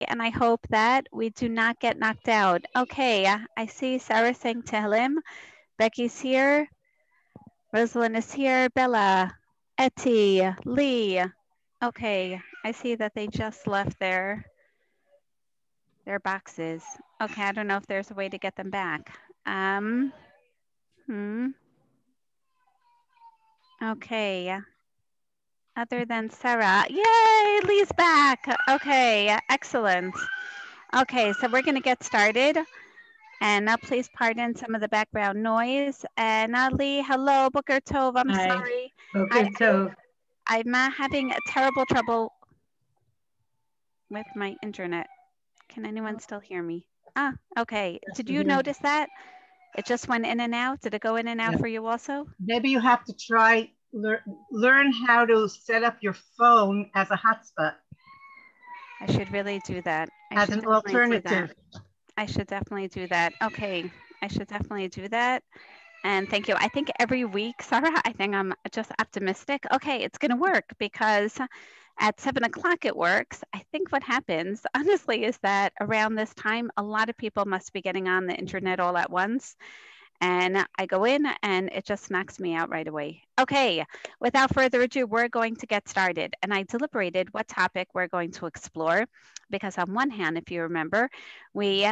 and I hope that we do not get knocked out. Okay, I see Sarah saying Tehillim. Becky's here. Rosalind is here. Bella, Etty, Lee. Okay, I see that they just left their boxes. Okay, I don't know if there's a way to get them back. Hmm. Okay. Other than Sarah. Yay, Lee's back. Okay, excellent. Okay, so we're going to get started. And please pardon some of the background noise. And Lee, hello, Booker Tov. I'm Hi. sorry. Boker Tov. I'm having a terrible trouble with my internet. Can anyone still hear me? Ah, okay. Yes, Did we you hear you. notice that? It just went in and out. Did it go in and out Yep. for you also? Maybe you have to try learn how to set up your phone as a hotspot I should really do that. I as should an definitely do that. alternative. I should definitely do that. Okay. I should definitely do that. And thank you. I think every week, Sarah, I think I'm just optimistic. Okay, it's going to work because at 7 o'clock it works. I think what happens, honestly, is that around this time, a lot of people must be getting on the internet all at once. And I go in and it just knocks me out right away. Okay, without further ado, we're going to get started. And I deliberated what topic we're going to explore because, on one hand, if you remember, we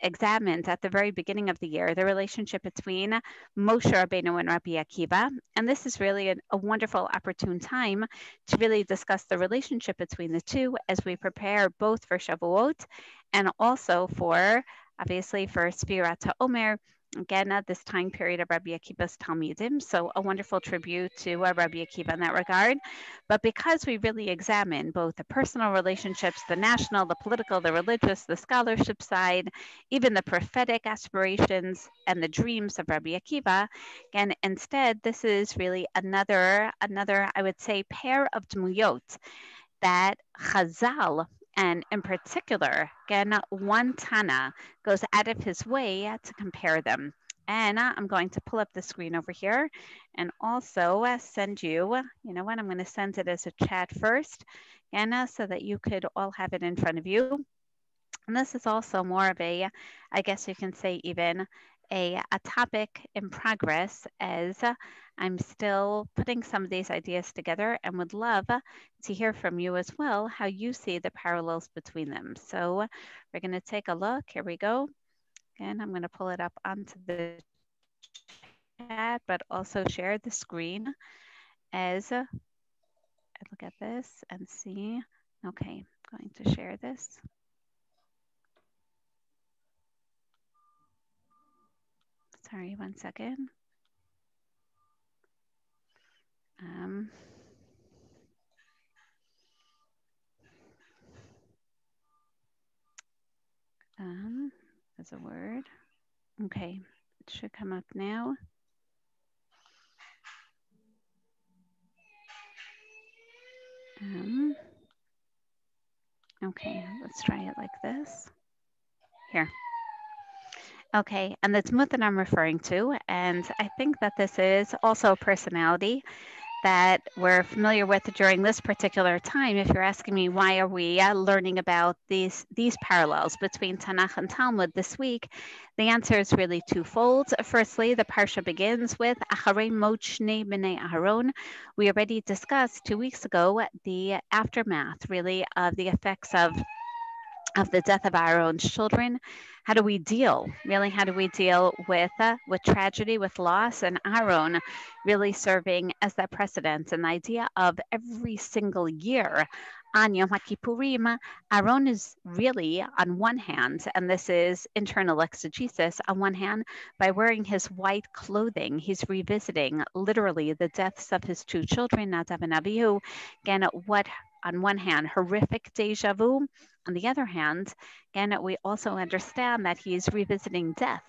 examined at the very beginning of the year the relationship between Moshe Rabbeinu and Rabbi Akiva. And this is really a wonderful, opportune time to really discuss the relationship between the two as we prepare both for Shavuot and also for, obviously, for Sfirat HaOmer. Again, at this time period of Rabbi Akiva's Talmidim, so a wonderful tribute to Rabbi Akiva in that regard. But because we really examine both the personal relationships, the national, the political, the religious, the scholarship side, even the prophetic aspirations and the dreams of Rabbi Akiva, again, instead, this is really another, I would say, pair of dmuyot that Chazal, and in particular, again, one Tana goes out of his way to compare them. And I'm going to pull up the screen over here and also send you, you know what, I'm going to send it as a chat first, Anna, so that you could all have it in front of you. And this is also more of a, I guess you can say even a topic in progress as I'm still putting some of these ideas together and would love to hear from you as well how you see the parallels between them. So we're going to take a look. Here we go. And I'm going to pull it up onto the chat, but also share the screen as I look at this and see. Okay, I'm going to share this. Sorry, 1 second. Um, as a word. Okay, it should come up now. Okay, let's try it like this. Here. Okay, and that's Muth that I'm referring to, and I think that this is also a personality that we're familiar with during this particular time. If you're asking me why are we learning about these parallels between Tanakh and Talmud this week, the answer is really twofold. Firstly, the parsha begins with Acharei Mot Shnei Bnei Aharon. We already discussed 2 weeks ago the aftermath, really, of the effects of the death of our own children. How do we deal? Really, how do we deal with tragedy, with loss, and Aaron really serving as that precedent? And the idea of every single year on Yom HaKippurim, Aaron is really, on one hand, and this is internal exegesis, on one hand, by wearing his white clothing, he's revisiting literally the deaths of his two children, Nadav and Abihu. Again, what, on one hand, horrific deja vu. On the other hand, again, we also understand that he's revisiting death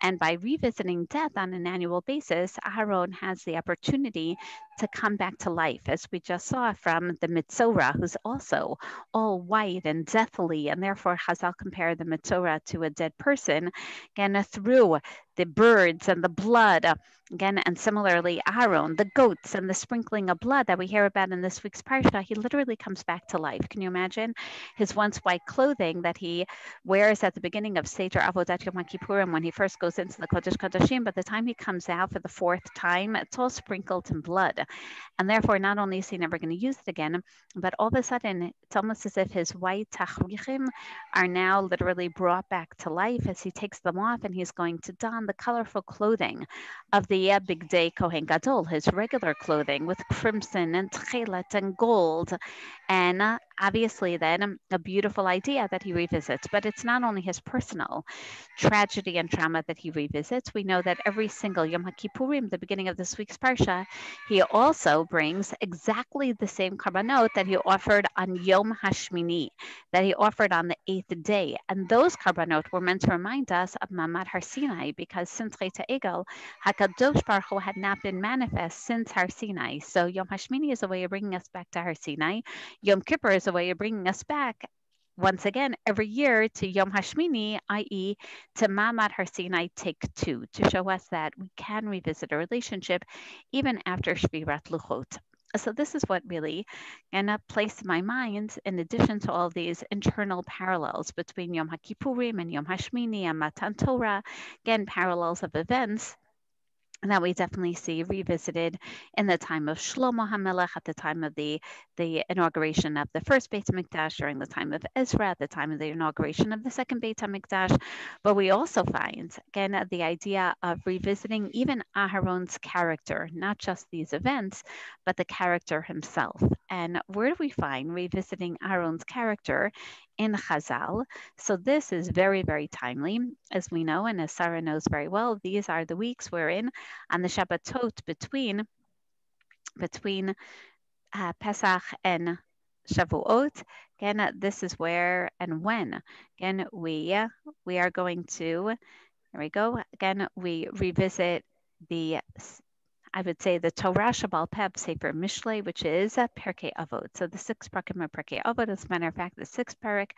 And by revisiting death on an annual basis, Aharon has the opportunity to come back to life, as we just saw from the Mitzorah, who's also all white and deathly, and therefore Chazal compared the Mitzorah to a dead person, again, through the birds and the blood. Again, and similarly, Aaron, the goats and the sprinkling of blood that we hear about in this week's parsha, he literally comes back to life. Can you imagine his once white clothing that he wears at the beginning of Seder Avodat Yom Kippurim when he first goes into the Kodesh Kodashim? By the time he comes out for the fourth time, it's all sprinkled in blood. And therefore, not only is he never going to use it again, but all of a sudden, it's almost as if his white tachrichim are now literally brought back to life as he takes them off and he's going to don the colorful clothing of the Big Day Kohen Gadol, his regular clothing with crimson and tchelet and gold. And obviously then a beautiful idea that he revisits, but it's not only his personal tragedy and trauma that he revisits. We know that every single Yom HaKippurim, the beginning of this week's Parsha, he also brings exactly the same karbanot that he offered on Yom HaShmini, that he offered on the 8th day. And those karbanot were meant to remind us of Mamad Har Sinai, because since Cheta Egel, HaKadosh Baruch Hu had not been manifest since Har Sinai. So Yom HaShmini is a way of bringing us back to Har Sinai. Yom Kippur is a way of bringing us back once again every year to Yom HaShmini, i.e. to Mamad Har Sinai Take 2, to show us that we can revisit a relationship even after Shvirat Luchot. So this is what really placed my mind, in addition to all these internal parallels between Yom HaKippurim and Yom HaShmini and Matan Torah, again, parallels of events that we definitely see revisited in the time of Shlomo HaMelech, at the time of the inauguration of the first Beit HaMikdash, during the time of Ezra, at the time of the inauguration of the second Beit HaMikdash. But we also find, again, the idea of revisiting even Aharon's character, not just these events, but the character himself. And where do we find revisiting Aharon's character in Chazal? So this is very, very timely, as we know, and as Sarah knows very well. These are the weeks wherein on the Shabbatot between Pesach and Shavuot, again, this is where and when, again, we are going to, here we go, again, we revisit the, I would say, the Torah Shabbal Peh Sefer Mishlei, which is Perkei Avot. So the 6 parakim of Perkei Avot, as a matter of fact, the 6th parak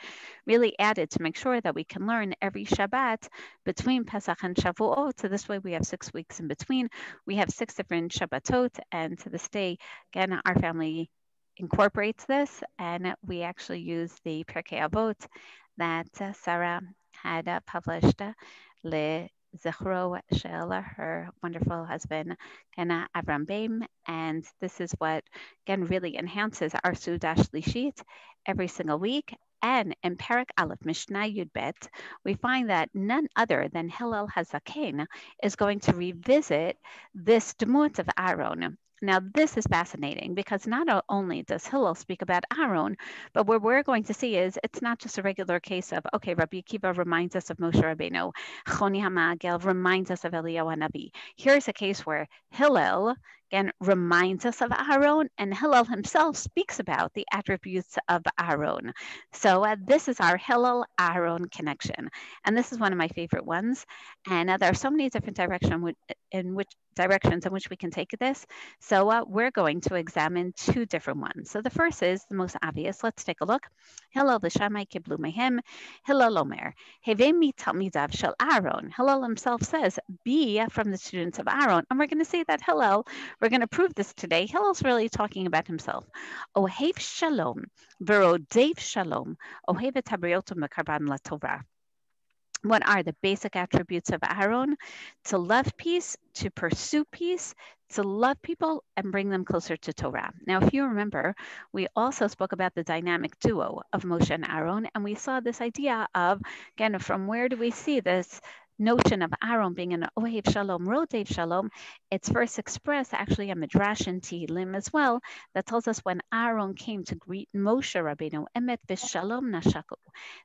really added to make sure that we can learn every Shabbat between Pesach and Shavuot. So this way we have 6 weeks in between. We have 6 different Shabbatot, and to this day, again, our family incorporates this, and we actually use the Perkei Avot that Sarah had published Zechro Shel, her wonderful husband, Kana Avram Beim, and this is what, again, really enhances our Sudash Lishit every single week. And in Parak Aleph, Mishnah Yud Bet, we find that none other than Hillel Hazaken is going to revisit this demut of Aaron. Now, this is fascinating because not only does Hillel speak about Aaron, but what we're going to see is it's not just a regular case of, okay, Rabbi Akiva reminds us of Moshe Rabbeinu, Choni HaMa'agel reminds us of Eliyahu HaNavi. Here's a case where Hillel, again, reminds us of Aaron, and Hillel himself speaks about the attributes of Aaron. So this is our Hillel-Aaron connection. And this is one of my favorite ones. And there are so many different directions in which we can take this. So we're going to examine 2 different ones. So the first is the most obvious. Let's take a look. Hillel l'shamai kiblu mehem, Hillel omer, hevei mi talmidav shel Aaron. Hillel himself says, be from the students of Aaron. And we're going to see that Hillel, we're going to prove this today. Hillel's really talking about himself. Ohev shalom, verodev shalom, ohev et habriotu mekarban laTorah. What are the basic attributes of Aaron? To love peace, to pursue peace, to love people, and bring them closer to Torah. Now, if you remember, we also spoke about the dynamic duo of Moshe and Aaron, and we saw this idea of, again, from where do we see this notion of Aaron being an Ohev Shalom, Rodev Shalom? It's first expressed actually in Midrash and Tehillim as well, that tells us when Aaron came to greet Moshe Rabbeinu, Emet v'Shalom Nashaku,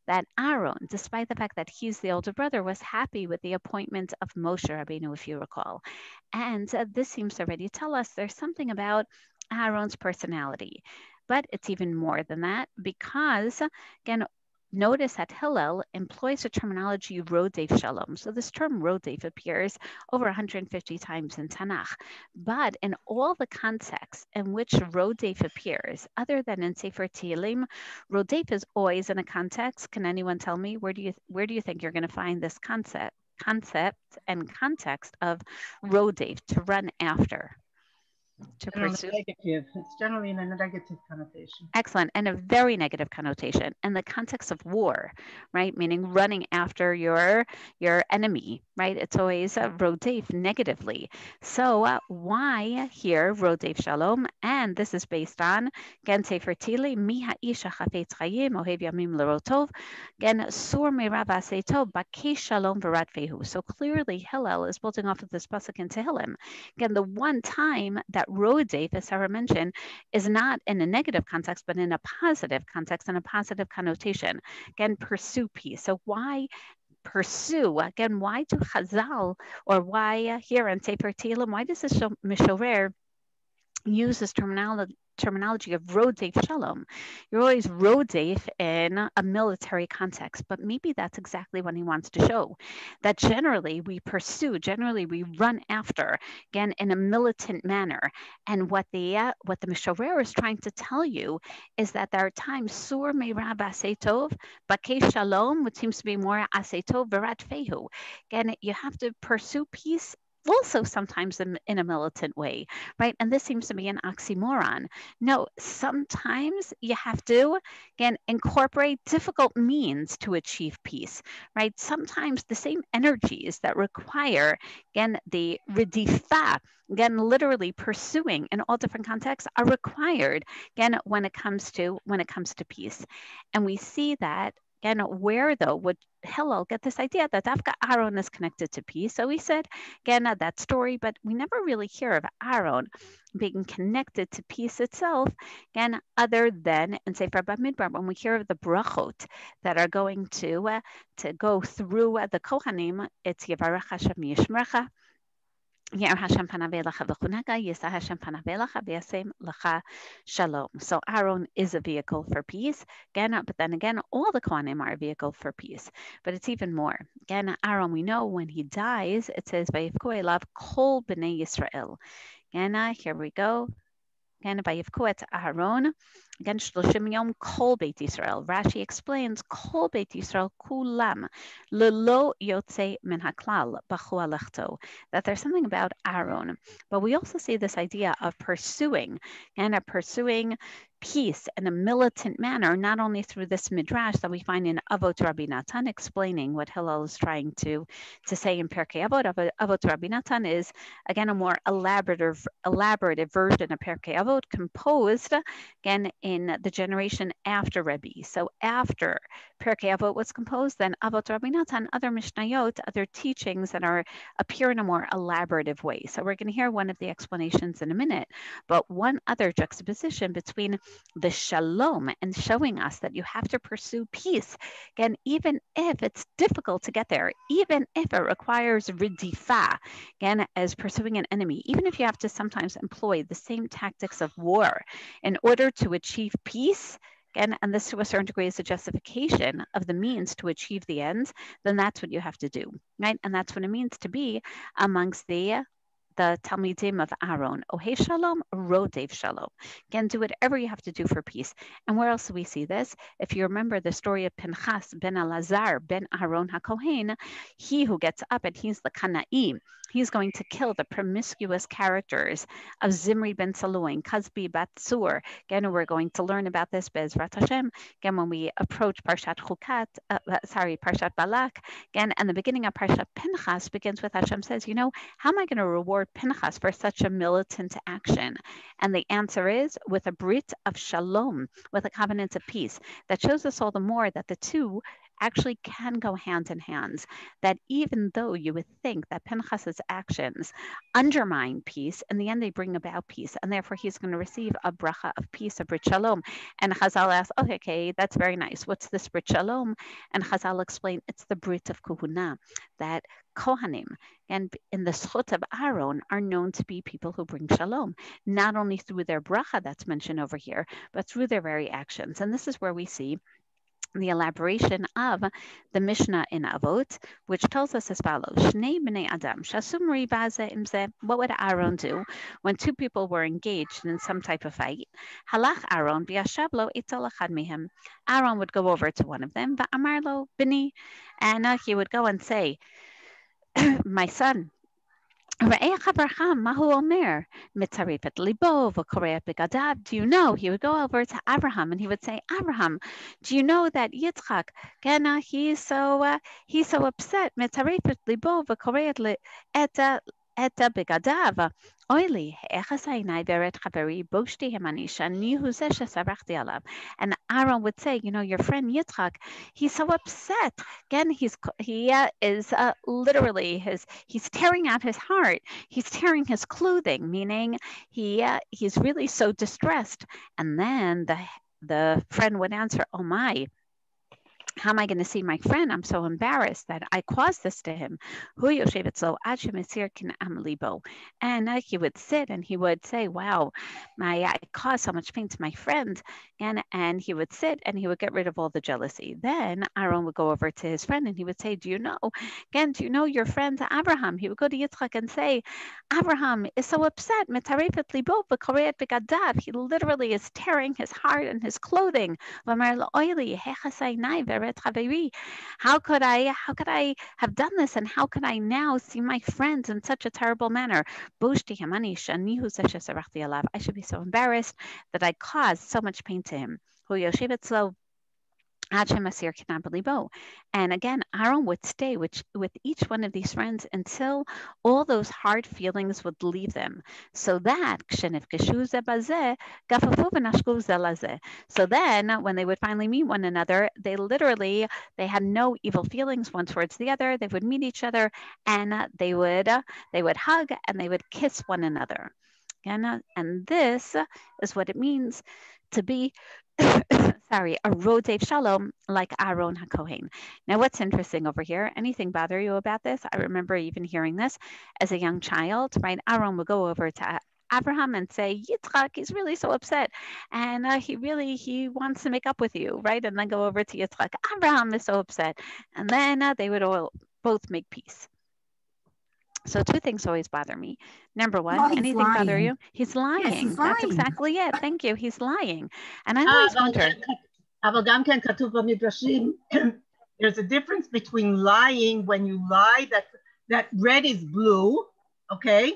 that Aaron, despite the fact that he's the older brother, was happy with the appointment of Moshe Rabbeinu, if you recall. And this seems to already tell us there's something about Aaron's personality. But it's even more than that, because, again, notice that Hillel employs the terminology Rodef Shalom. So this term Rodef appears over 150 times in Tanakh. But in all the contexts in which Rodef appears, other than in Sefer Tehillim, Rodef is always in a context. Can anyone tell me where do you think you're going to find this concept and context of Rodef, to run after, to pursue? Negative. It's generally in a negative connotation. Excellent. And a very negative connotation. And the context of war, right? Meaning running after your enemy, right? It's always rodef negatively. So why here rodef shalom? And this is based on Gen Sefer Tili, mi ha'isha chafetz chayim ohev yamim lerotov, Gen sur meirav aseto bakei shalom v'rat fehu. So clearly Hillel is building off of this pasuk in Tehillim. Again, the one time that rodef, as Sarah mentioned, is not in a negative context, but in a positive context and a positive connotation. Again, pursue peace. So why pursue? Again, why do Chazal, or why here in Sefer Tehillim, why does this Mishorer use this terminology of rodef shalom? You're always rodef in a military context, but maybe that's exactly what he wants to show, that generally we pursue, generally we run after, again, in a militant manner. And what the Mishorer is trying to tell you is that there are times sur meirab asetov, bakei shalom, which seems to be more asetov verat fehu. Again, you have to pursue peace also sometimes in a militant way, right? And this seems to be an oxymoron. No, sometimes you have to, again, incorporate difficult means to achieve peace, right? Sometimes the same energies that require, again, the redifa, again, literally pursuing in all different contexts, are required, again, when it comes to peace. And we see that, again, where though would Hillel get this idea that Dafka Aaron is connected to peace? So we said, again, that story, but we never really hear of Aaron being connected to peace itself, again, other than in Sefer Bamidbar, when we hear of the brachot that are going to go through the Kohanim, it's Yevarach Hashem Yishmerecha, Hashem Hashem Shalom. So Aaron is a vehicle for peace. Again, but then again, all the Kohanim are a vehicle for peace. But it's even more. Again, Aaron, we know when he dies, it says, Vayivku elav kol b'nei Yisrael. Again, here we go. Again, Vayivku et Aaron. Again, Shloshim Yom Kol Beit Yisrael. Rashi explains Kol Beit Yisrael Kulam Lelo Yotze Min Haklal Bachu Alechto. That there's something about Aaron, but we also see this idea of pursuing peace in a militant manner, not only through this midrash that we find in Avot Rabbi Natan explaining what Hillel is trying to say in Pirkei Avot. Avot Rabbi Natan is again a more elaborative version of Pirkei Avot, composed again in the generation after Rebbe. So after Pirkei Avot was composed, then Avot Rabbi Natan, other Mishnayot, other teachings that appear in a more elaborative way. So we're going to hear one of the explanations in a minute, but one other juxtaposition between the shalom and showing us that you have to pursue peace, again, even if it's difficult to get there, even if it requires ridifa, again, as pursuing an enemy, even if you have to sometimes employ the same tactics of war in order to achieve peace, again, and this to a certain degree is a justification of the means to achieve the ends, then that's what you have to do, right? And that's what it means to be amongst the Talmidim of Aaron. Ohei Shalom, Rodev Shalom. Again, do whatever you have to do for peace. And where else do we see this? If you remember the story of Pinchas ben Elazar ben Aaron HaKohen, he who gets up and he's the Kana'i, he's going to kill the promiscuous characters of Zimri ben Saluin, Kazbi bat Sur. Again, we're going to learn about this Be'ezrat Hashem. Again, when we approach Parshat Parshat Balak. Again, and the beginning of Parshat Pinchas begins with Hashem says, how am I going to reward Pinchas for such a militant action? And the answer is with a brit of shalom, with a covenant of peace. That shows us all the more that the two actually can go hand in hand, that even though you would think that Pinchas's actions undermine peace, in the end they bring about peace, and therefore he's going to receive a bracha of peace, a brit shalom. And Chazal asks, okay, that's very nice. What's this brit shalom? And Chazal explain it's the brit of kuhuna, that Kohanim and in the Schut of Aaron are known to be people who bring shalom, not only through their bracha that's mentioned over here, but through their very actions. And this is where we see the elaboration of the Mishnah in Avot, which tells us as follows: Shnei bnei Adam shasumri baze imze. What would Aaron do when two people were engaged in some type of fight? Halach Aaron v'yashav lo etzel echad mihem. Aaron would go over to one of them, v'amar lo bini, and he would go and say, "My son." Do you know? He would go over to Abraham and he would say, Abraham, do you know that Yitzchak, he's so upset. Eta begadav. Oily, and Aaron would say, you know, your friend Yitzchak, he's so upset. Again, he is literally he's tearing out his heart. He's tearing his clothing, meaning he's really so distressed. And then the friend would answer, oh my, how am I going to see my friend? I'm so embarrassed that I caused this to him. And he would sit and he would say, wow, I caused so much pain to my friend. And he would sit and he would get rid of all the jealousy. Then Aaron would go over to his friend and he would say, do you know your friend Abraham? He would go to Yitzchak and say, Abraham is so upset. He literally is tearing his heart and his clothing. How could I have done this, and how could I now see my friends in such a terrible manner? I should be so embarrassed that I caused so much pain to him. And again, Aaron would stay with each one of these friends until all those hard feelings would leave them. So that so then when they would finally meet one another, they had no evil feelings one towards the other. They would meet each other and they would hug and they would kiss one another. And this is what it means to be a Rodev Shalom like Aaron HaKohen. Now, what's interesting over here? Anything bother you about this? I remember even hearing this as a young child, right? Aaron would go over to Abraham and say, Yitzchak, he's really so upset. And he wants to make up with you, right? And then go over to Yitzchak. Abraham is so upset. And then they would all both make peace. So two things always bother me. Number one, anything lying. Bother you? He's lying. Yes, he's lying. That's exactly it. Thank you. He's lying. And I always wonder. There's a difference between lying when you lie that red is blue, okay?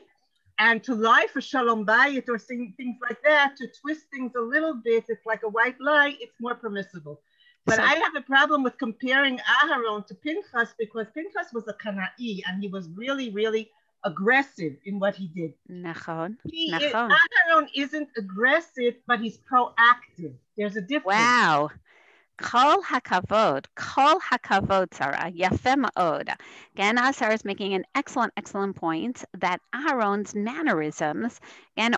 And to lie for shalom bayit or things like that, to twist things a little bit, it's like a white lie, it's more permissible. But I have a problem with comparing Aharon to Pinchas because Pinchas was a Kana'i and he was really, really aggressive in what he did. Aharon isn't aggressive, but he's proactive. There's a difference. Wow. Kol hakavod, Sarah. Yafeh ma'od. Again, Sarah is making an excellent point that Aharon's mannerisms,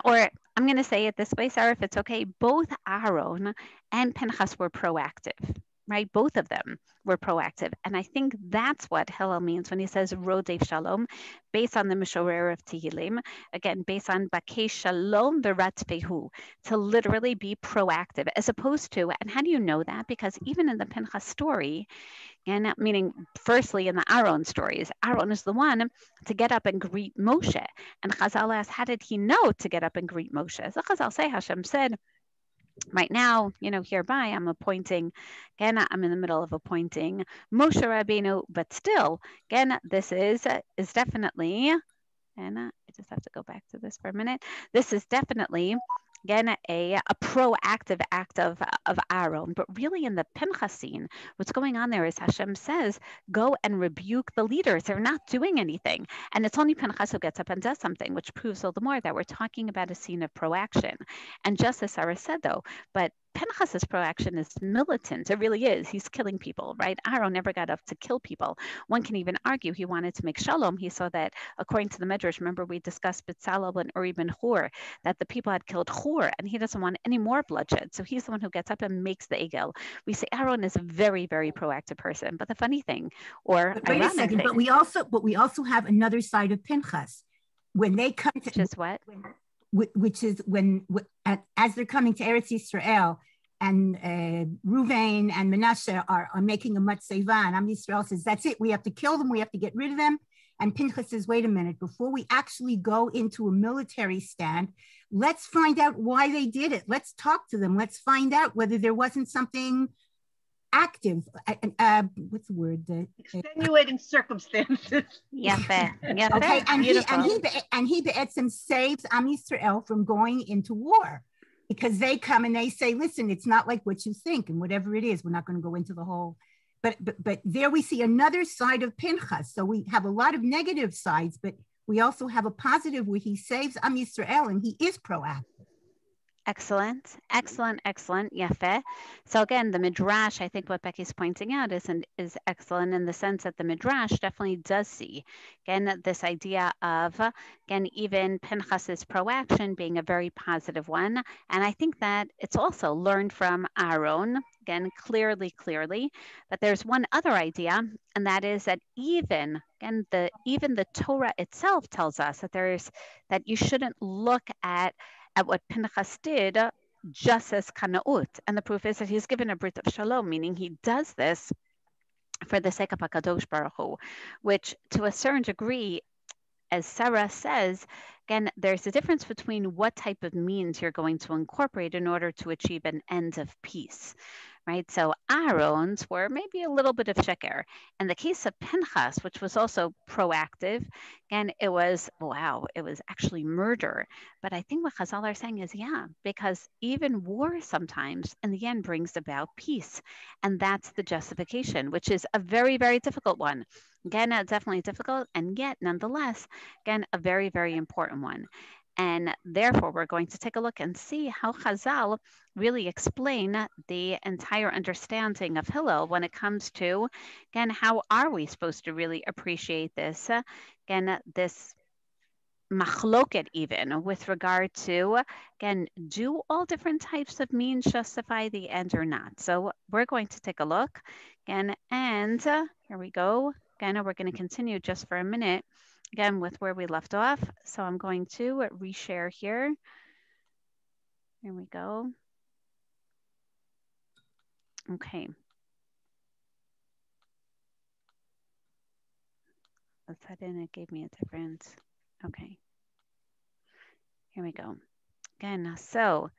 or I'm going to say it this way, Sarah, if it's okay, both Aaron and Pinchas were proactive, right? Both of them were proactive. And I think that's what Hillel means when he says Rodev Shalom, based on the Mishorer of Tehillim, again, based on Bakei Shalom v'Ratzvehu, to literally be proactive, as opposed to, and how do you know that? Because even in the Pinchas story, and meaning firstly in the Aaron stories, Aaron is the one to get up and greet Moshe. And Chazal asks, how did he know to get up and greet Moshe? So Chazal say, Hashem said, right now, hereby I'm appointing, again, I'm in the middle of appointing Moshe Rabbeinu, but still, again, this is definitely, and I just have to go back to this for a minute. This is definitely, again, a proactive act of Aaron, but really in the Pinchas scene, what's going on there is Hashem says, go and rebuke the leaders. They're not doing anything. And it's only Pinchas who gets up and does something, which proves all the more that we're talking about a scene of proaction. And just as Sarah said, though, but Pinchas's proaction is militant. It really is. He's killing people, right? Aaron never got up to kill people. One can even argue he wanted to make shalom. He saw that, according to the Medrash, remember we discussed B'Tzalel and Uri ben Hur, that the people had killed Hur, and he doesn't want any more bloodshed. So he's the one who gets up and makes the egel. We say Aaron is a very, very proactive person. But the funny thing, or wait a second, but we also have another side of Pinchas. When they come to just what? Which is when as they're coming to Eretz Yisrael, Ruvain and Manasseh are making a matzeva, and Am Yisrael says, that's it, we have to kill them, we have to get rid of them. And Pinchas says, wait a minute, before we actually go into a military stand, let's find out why they did it. Let's talk to them. Let's find out whether there wasn't something active. What's the word? Extenuating circumstances. Okay, and he be'etzem saves Am Yisrael from going into war, because they come and they say, listen, it's not like what you think, and whatever it is, we're not going to go into the whole. But there we see another side of Pinchas. So we have a lot of negative sides, but we also have a positive where he saves Am Yisrael and he is proactive. Excellent. Yafeh. So again, the Midrash, I think what Becky's pointing out is excellent in the sense that the Midrash definitely does see, again, this idea of, again, even Pinchas's proaction being a very positive one. And I think that it's also learned from Aaron, again, clearly. But there's one other idea, and that is that even the Torah itself tells us that you shouldn't look at what Pinchas did just as Kanaut. And the proof is that he's given a Brit of Shalom, meaning he does this for the sake of HaKadosh Baruch Hu, which to a certain degree, as Sarah says, again, there's a difference between what type of means you're going to incorporate in order to achieve an end of peace. Right, so Aaron's were maybe a little bit of sheker. In the case of Pinchas, which was also proactive, and it was actually murder. But I think what Chazal are saying is, because even war sometimes in the end brings about peace. And that's the justification, which is a very, very difficult one. Again, definitely difficult, and yet nonetheless, again, a very, very important one. And therefore, we're going to take a look and see how Chazal really explain the entire understanding of Hillel when it comes to, again, how are we supposed to really appreciate this, again, this machloket even with regard to, again, do all different types of means justify the end or not? So we're going to take a look again, and here we go. Again, we're going to continue just for a minute. Again, with where we left off. So I'm going to reshare here. Here we go. Okay. Let's head in. It gave me a different. Okay. Here we go. Again, so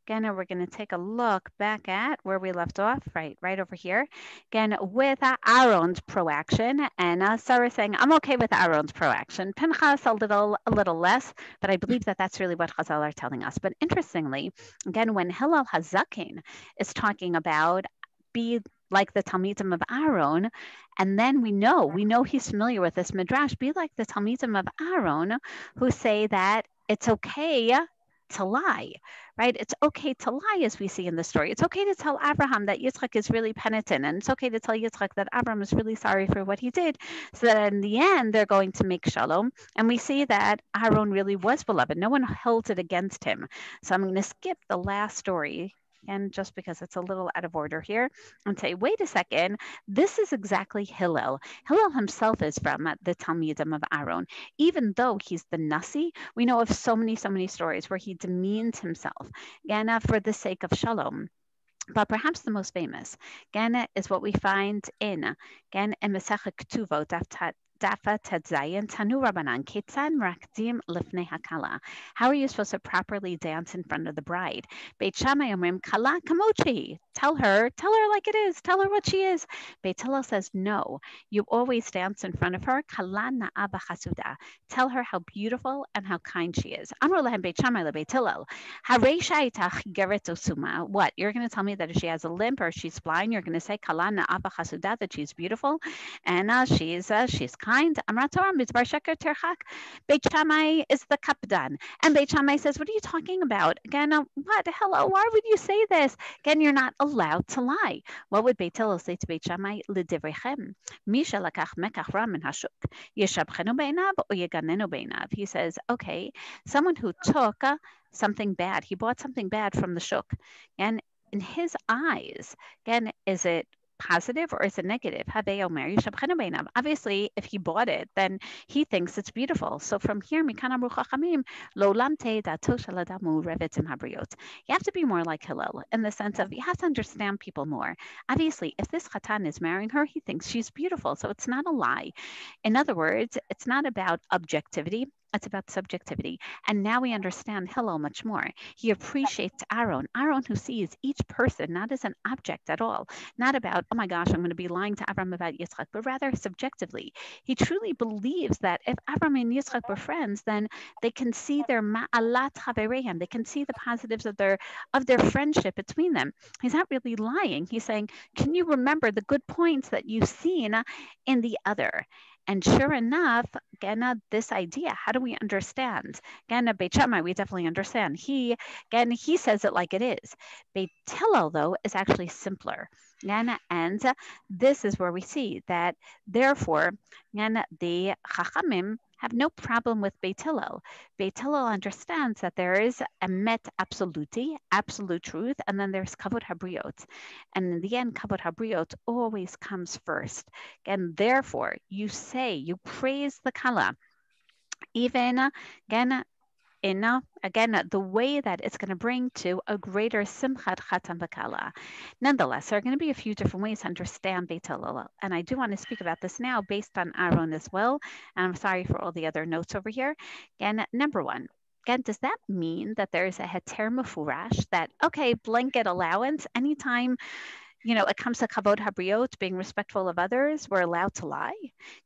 again, we're going to take a look back at where we left off, right over here. Again, with Aaron's proaction, and Sarah saying, I'm okay with Aaron's proaction. Pinchas a little less, but I believe that that's really what Chazal are telling us. But interestingly, again, when Hillel HaZaken is talking about be like the Talmidim of Aaron, and then we know he's familiar with this Midrash, be like the Talmidim of Aaron, who say that it's okay to lie, right? It's okay to lie, as we see in the story. It's okay to tell Abraham that Yitzchak is really penitent, and it's okay to tell Yitzchak that Abraham is really sorry for what he did, so that in the end, they're going to make shalom. And we see that Aaron really was beloved. No one held it against him. So I'm going to skip the last story, and just because it's a little out of order here, and say, wait a second, this is exactly Hillel. Hillel himself is from the Talmidim of Aaron. Even though he's the Nasi, we know of so many stories where he demeans himself, again, for the sake of shalom. But perhaps the most famous, again, is what we find in Masechet Ketuvot, Dafa Tedzayin Tanu Rabbanan Ketzad Merakdim Lifnei Hakala. How are you supposed to properly dance in front of the bride? Beit Shammai Omrim Kala Kamochi. Tell her like it is. Tell her what she is. Beit Hillel says no. You always dance in front of her. Kala Na'a B'Chasuda. Tell her how beautiful and how kind she is. Amar Lehem Beit Shammai LeBeit Hillel. Harei Sha'itach Geret Osuma. What? You're going to tell me that if she has a limp or she's blind, you're going to say Kala Na'a B'Chasuda, that she's beautiful and she's kind. Amrat Torah Midbar Sheker Terchak. Beit Shammai is the kapdan, and Beit Shammai says, "What are you talking about? Again, what? Hello, why would you say this? Again, you're not allowed to lie." What would Beit Hillel say to Beit Shammai? L'divrechem, Misha lakach mekach ra min hashuk, yeshabchenu beinav or yeganenu beinav. He says, okay, someone who took something bad, he bought something bad from the shuk, and in his eyes, again, is it positive or is it negative? Obviously, if he bought it, then he thinks it's beautiful. So from here, you have to be more like Hillel in the sense of you have to understand people more. Obviously, if this Khatan is marrying her, he thinks she's beautiful. So it's not a lie. In other words, it's not about objectivity. It's about subjectivity. And now we understand Hillel much more. He appreciates Aaron who sees each person not as an object at all, not about, oh my gosh, I'm going to be lying to Avram about Yitzchak, but rather subjectively. He truly believes that if Avram and Yitzchak were friends, then they can see their ma'alat chaverehem, they can see the positives of their friendship between them. He's not really lying. He's saying, can you remember the good points that you've seen in the other? And sure enough, again, this idea, how do we understand? Again, Beit Shammai, we definitely understand. He says it like it is. Beit Hillel, though, is actually simpler. Again, and this is where we see that, therefore, again, the Chachamim have no problem with Beit Hillel. Beit Hillel understands that there is a met absoluti, absolute truth, and then there's kavod habriot. And in the end, kavod habriot always comes first. And therefore, you praise the kala, even, again, the way that it's going to bring to a greater simchat chatan v'kala. Nonetheless, there are going to be a few different ways to understand Beit Hillel, and I do want to speak about this now based on Aaron as well. And I'm sorry for all the other notes over here. Again, number one. Again, does that mean that there is a heter mefurash, that, okay, blanket allowance, anytime it comes to kavod habriot, being respectful of others, we're allowed to lie?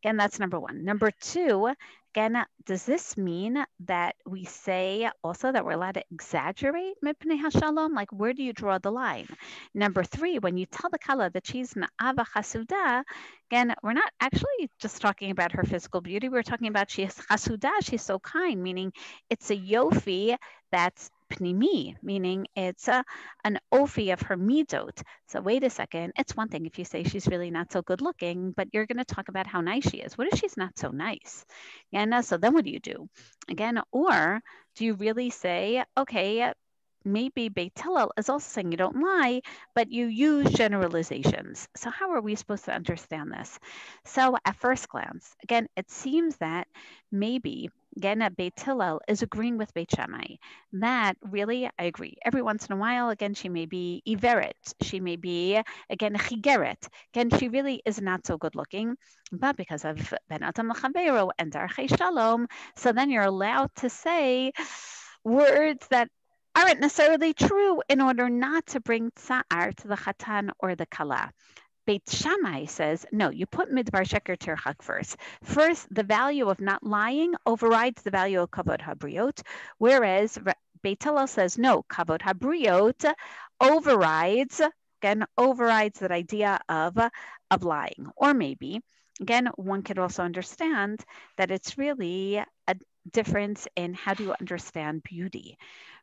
Again, that's number one. Number two, again, does this mean that we say also that we're allowed to exaggerate mipnei hashalom? Like, where do you draw the line? Number three, when you tell the kala that she's an ava chasuda, again, we're not actually just talking about her physical beauty. We're talking about she's chasuda, she's so kind, meaning it's a yofi that's pnimi, meaning it's an ofi of her midot. So wait a second, it's one thing if you say she's really not so good looking, but you're going to talk about how nice she is. What if she's not so nice? And so then what do you do? Again, or do you really say, okay, maybe Beit Hillel is also saying you don't lie, but you use generalizations. So how are we supposed to understand this? So at first glance, again, it seems that maybe, again, Beit Hillel is agreeing with Beit Shammai. That really, I agree. Every once in a while, again, she may be iveret. She may be, again, chigeret. Again, she really is not so good looking, but because of Ben Adam L'Chaveiro and Darchei Shalom, so then you're allowed to say words that aren't necessarily true in order not to bring tsa'ar to the chatan or the kala. Beit Shammai says, no, you put midbar sheker tirchak first. First, the value of not lying overrides the value of kavod habriot, whereas Beit Hillel says, no, kavod habriot overrides that idea of lying. Or maybe, again, one could also understand that it's really a difference in how do you understand beauty,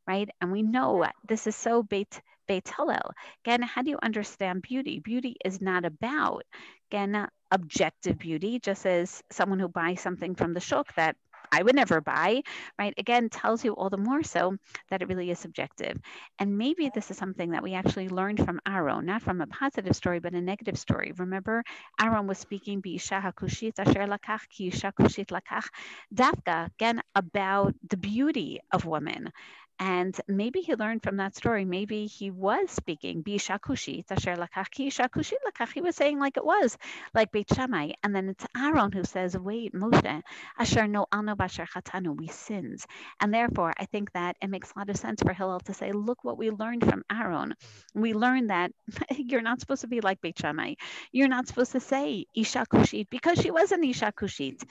right? And we know this is so Beit Hillel. Again, how do you understand beauty? Beauty is not about, again, objective beauty, just as someone who buys something from the shuk that I would never buy, right? Again, tells you all the more so that it really is subjective. And maybe this is something that we actually learned from Aaron, not from a positive story, but a negative story. Remember, Aaron was speaking B'isha hakushit asher lakach ki isha kushit lakach, dafka, again, about the beauty of women. And maybe he learned from that story. Maybe he was speaking B'isha kushit asher lakach ki isha kushit lakach. He was saying like it was, like Beit Shammai. And then it's Aaron who says, wait, Moshe, asher no alno basher chatanu, we sins. And therefore, I think that it makes a lot of sense for Hillel to say, look what we learned from Aaron. We learned that you're not supposed to be like Beit Shammai. You're not supposed to say isha kushit because she was an isha kushit.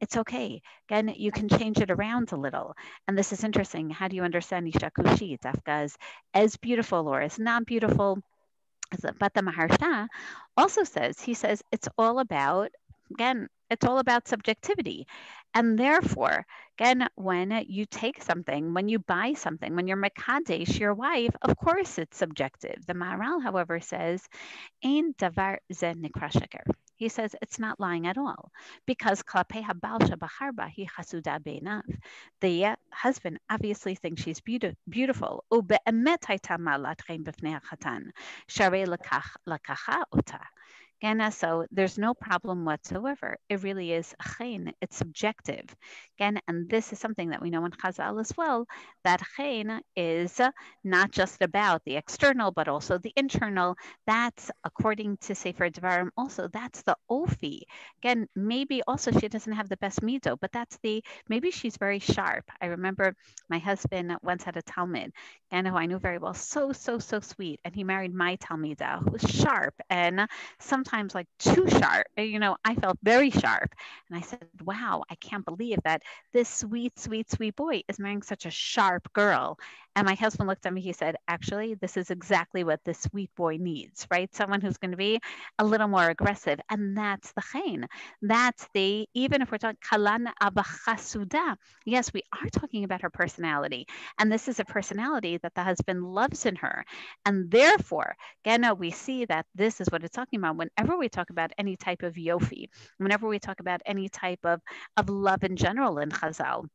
It's okay. Again, you can change it around a little. And this is interesting. How do you understand isha kushit? Afka is as beautiful or as not beautiful. But the Maharsha also says, he says, it's all about, again, it's all about subjectivity. And therefore, again, when you take something, when you buy something, when you're mekadesh your wife, of course it's subjective. The Maharal, however, says, ein davar ze nikra sheker. He says it's not lying at all because the husband obviously thinks she's beautiful. Again, so there's no problem whatsoever. It really is chen. It's subjective. Again, and this is something that we know in Chazal as well, that chen is not just about the external, but also the internal. That's according to Sefer Devarim also, that's the ofi. Again, maybe also she doesn't have the best mido, but maybe she's very sharp. I remember my husband once had a talmid, and who I knew very well, so sweet. And he married my talmida, who was sharp and sometimes like too sharp. I felt very sharp. And I said, wow, I can't believe that this sweet boy is marrying such a sharp girl. And my husband looked at me, he said, actually, this is exactly what this sweet boy needs, right? Someone who's going to be a little more aggressive. And that's the chen. Even if we're talking kalan abachasuda, yes, we are talking about her personality. And this is a personality that the husband loves in her. And therefore, again, we see that this is what it's talking about. Whenever we talk about any type of yofi, whenever we talk about any type of love in general in Chazal,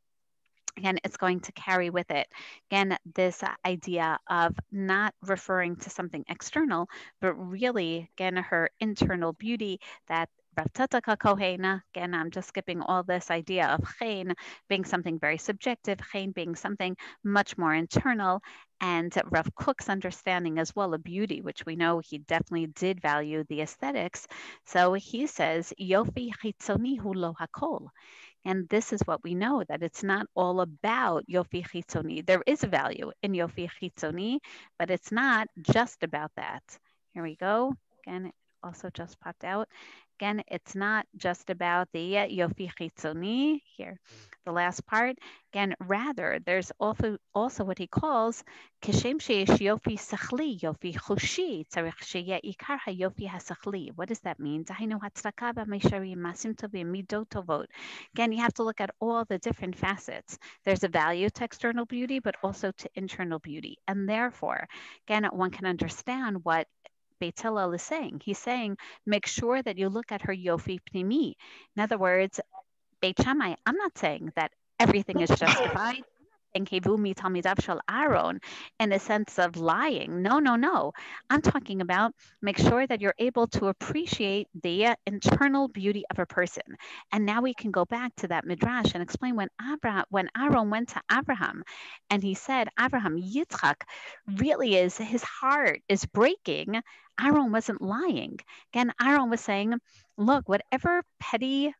again, it's going to carry with it, again, this idea of not referring to something external, but really, again, her internal beauty that Rav Kohena, again, I'm just skipping all this idea of chen being something very subjective, chen being something much more internal, and Rav Kook's understanding as well of beauty, which we know he definitely did value the aesthetics. So he says, Yofi chitzoni hu lo hakol. And this is what we know, that it's not all about Yofi Chitzoni. There is a value in Yofi Chitzoni, but it's not just about that. Here we go. Again, it also just popped out. Again, it's not just about the Yofi Chitzoni. Here, the last part. Again, rather, there's also what he calls Kishem sheyesh Yofi Sachli, Yofi Chushi, Tzarich sheyeh ikar haYofi haSachli. What does that mean? Dahainu hatzedakah b'meisharim masim tovim midot tovot. Again, you have to look at all the different facets. There's a value to external beauty, but also to internal beauty. And therefore, again, one can understand what Beit Hillel is saying. He's saying, make sure that you look at her Yofi Pnimi. In other words, Beit Shammai, I'm not saying that everything is justified. And Kevumi Talmidav Shel Aaron in a sense of lying. No. I'm talking about make sure that you're able to appreciate the internal beauty of a person. And now we can go back to that midrash and explain when Aaron went to Abraham and he said, Abraham, Yitzchak really is, his heart is breaking. Aaron wasn't lying. Again, Aaron was saying, look, whatever petty,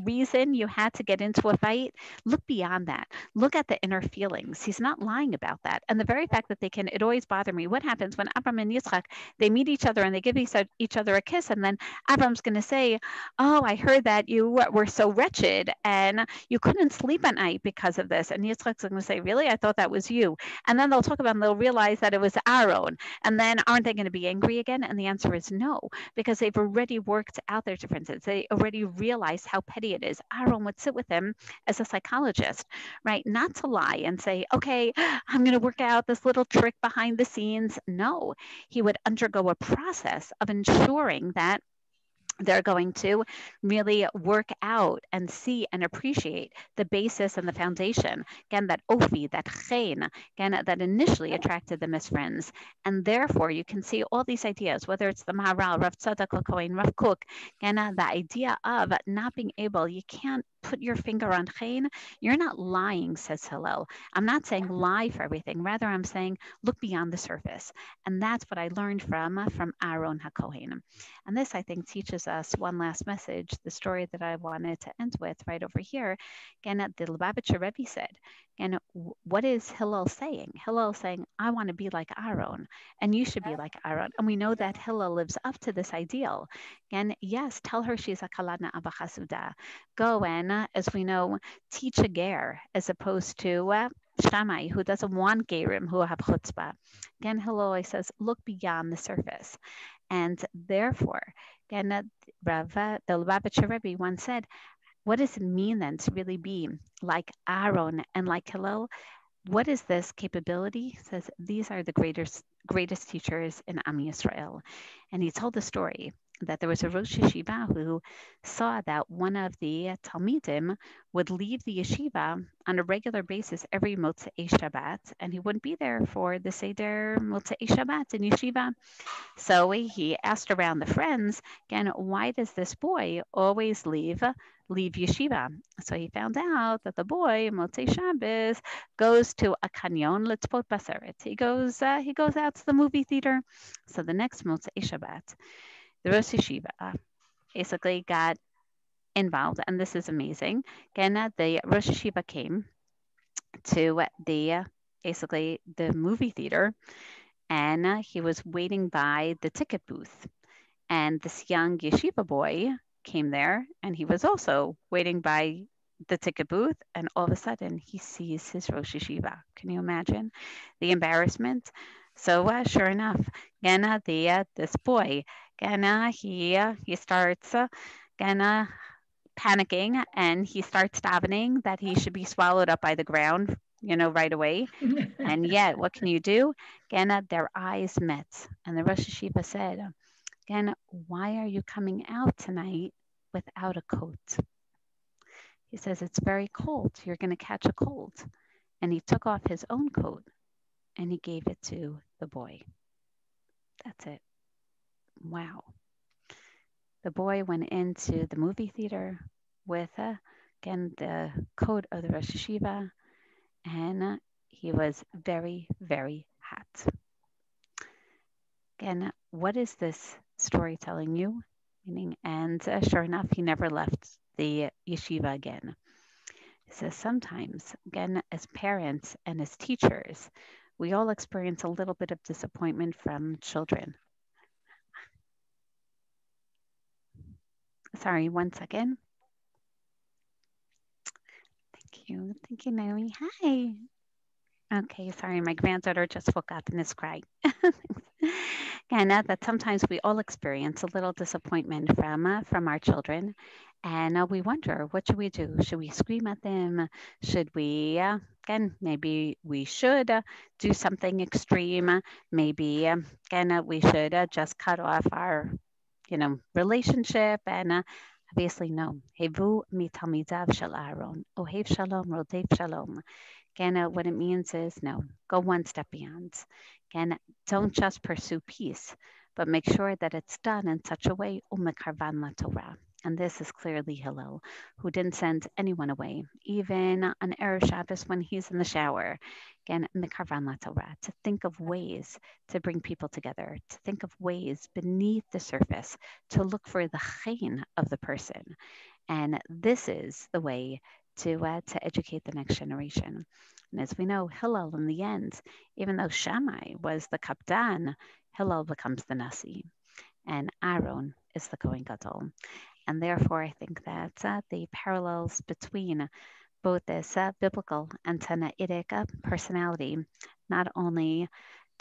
reason you had to get into a fight, look beyond that. Look at the inner feelings. He's not lying about that. And the very fact that it always bothered me. What happens when Abram and Yitzchak, they meet each other and they give each other a kiss, and then Abram's going to say, oh, I heard that you were so wretched and you couldn't sleep at night because of this. And Yitzchak's going to say, really? I thought that was you. And then they'll talk about and they'll realize that it was Aaron. And then aren't they going to be angry again? And the answer is no, because they've already worked out their differences. They already realized how petty it is. Aaron would sit with him as a psychologist, right? Not to lie and say, okay, I'm going to work out this little trick behind the scenes. No, he would undergo a process of ensuring that they're going to really work out and see and appreciate the basis and the foundation. Again, that ofi, that chen, again, that initially attracted them as friends. And therefore, you can see all these ideas, whether it's the Maharal, Rav Tzadok Cohen, Rav Kook, again, the idea of not being able, you can't put your finger on chen. You're not lying, says Hillel. I'm not saying lie for everything. Rather, I'm saying look beyond the surface. And that's what I learned from Aaron HaKohen. And this, I think, teaches us one last message, the story that I wanted to end with right over here. Again, the Lubavitcher Rebbe said, and what is Hillel saying? Hillel saying, I want to be like Aaron, and you should be like Aaron. And we know that Hillel lives up to this ideal. And yes, tell her she's a kalana abachasuda. Go and, as we know, teach a ger, as opposed to Shammai, who doesn't want gerim who have chutzpah. Again, Hillel says, look beyond the surface. And therefore, again, the Lubavitcher Rebbe once said, what does it mean then to really be like Aaron and like Hillel? What is this capability? He says, these are the greatest teachers in Am Yisrael. And he told the story that there was a Rosh Yeshiva who saw that one of the Talmidim would leave the yeshiva on a regular basis every Motzei Shabbat, and he wouldn't be there for the Seder Motzei Shabbat in yeshiva. So he asked around the friends, again, why does this boy always leave yeshiva? So he found out that the boy, Motzei Shabbos, goes to a kanyon, Litzpot Baseret. He goes out to the movie theater. So the next Motzei Shabbat, the Rosh Yeshiva basically got involved, and this is amazing. Again, the Rosh Yeshiva came to basically the movie theater, and he was waiting by the ticket booth. And this young yeshiva boy came there, and he was also waiting by the ticket booth, and all of a sudden he sees his Rosh Yeshiva. Can you imagine the embarrassment? So sure enough, again, this boy, again, he starts panicking, and he starts davening that he should be swallowed up by the ground, right away. And yet, what can you do? Again, their eyes met, and the Rosh Yeshiva said, again, why are you coming out tonight without a coat? He says, it's very cold. You're going to catch a cold. And he took off his own coat and he gave it to the boy. That's it. Wow. The boy went into the movie theater with, again, the coat of the Rosh Yeshiva, and he was very, very hot. Again, what is this story telling you? And sure enough, he never left the yeshiva again. He says sometimes, again, as parents and as teachers, we all experience a little bit of disappointment from children. Sorry, one second. Thank you, Naomi. Hi. Okay, sorry, my granddaughter just woke up and is crying. And that sometimes we all experience a little disappointment from our children, and we wonder, what should we do? Should we scream at them? Should we, again, maybe we should do something extreme. Maybe, again, we should just cut off our, relationship. And obviously, no. Hevu mitalmidav shel Aaron, ohev shalom, rodev shalom. Again, what it means is, no, go one step beyond. Again, don't just pursue peace, but make sure that it's done in such a way, umekarvan la Torah. And this is clearly Hillel, who didn't send anyone away, even on Erev Shabbos when he's in the shower. Again, mekarvan la Torah, to think of ways to bring people together, to think of ways beneath the surface, to look for the chen of the person. And this is the way to educate the next generation. And as we know, Hillel in the end, even though Shammai was the kapdan, Hillel becomes the nasi, and Aaron is the Kohen Gadol. And therefore, I think that the parallels between both this biblical and Tanaitic personality, not only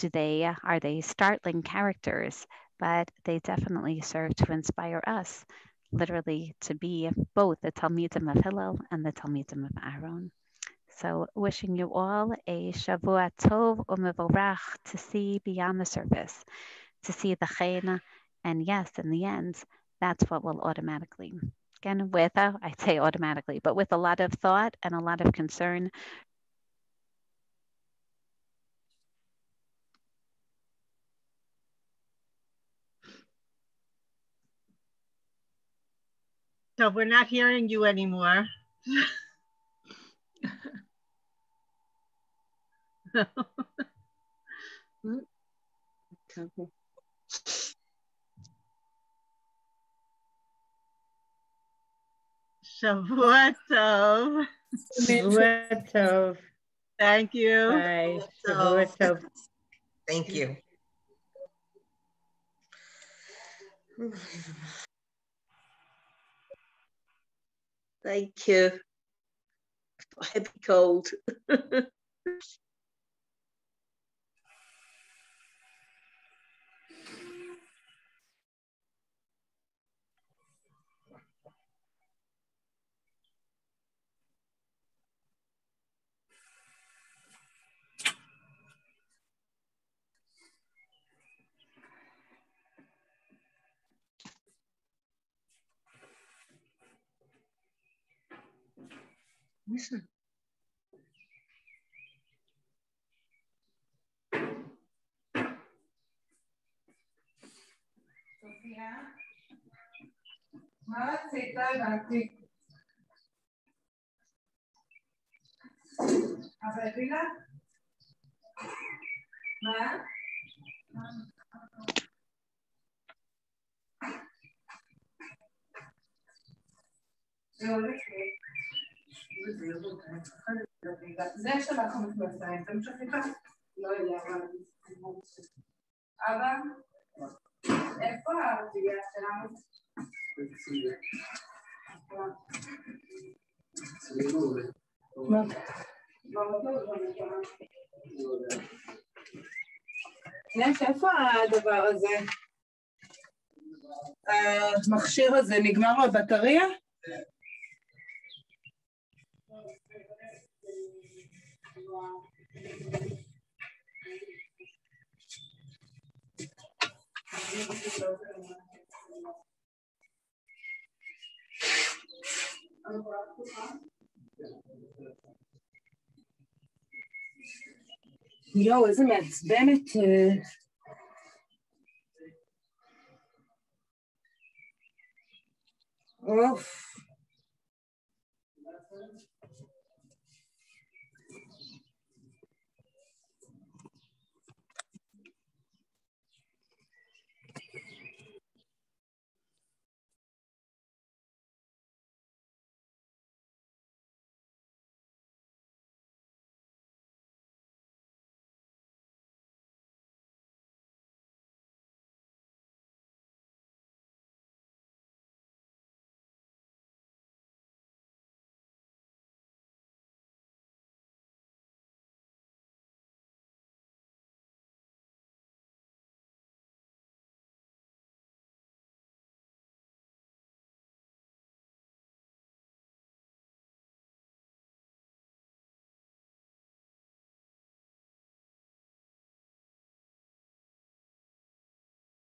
are they startling characters, but they definitely serve to inspire us, literally to be both the Talmidim of Hillel and the Talmidim of Aaron. So wishing you all a Shavua Tov u'Mevorach, to see beyond the surface, to see the chen, and yes, in the end, that's what will automatically, again, with, I'd say automatically, but with a lot of thought and a lot of concern. So we're not hearing you anymore. Shavua Tov. Shavua Tov. Thank you. Bye. Shavua Tov. Thank you. Thank you. Heavy cold. מה רצית? לא הבנתי. אבל בילה? מה? זה שלך המכנסיים, זה משך איתך? לא יודע, אבל... אבא? איפה הרבייה שלנו? יש, איפה הדבר הזה? המכשיר הזה, נגמר לו הבטריה? יואו, איזה מעצבנת. אוף.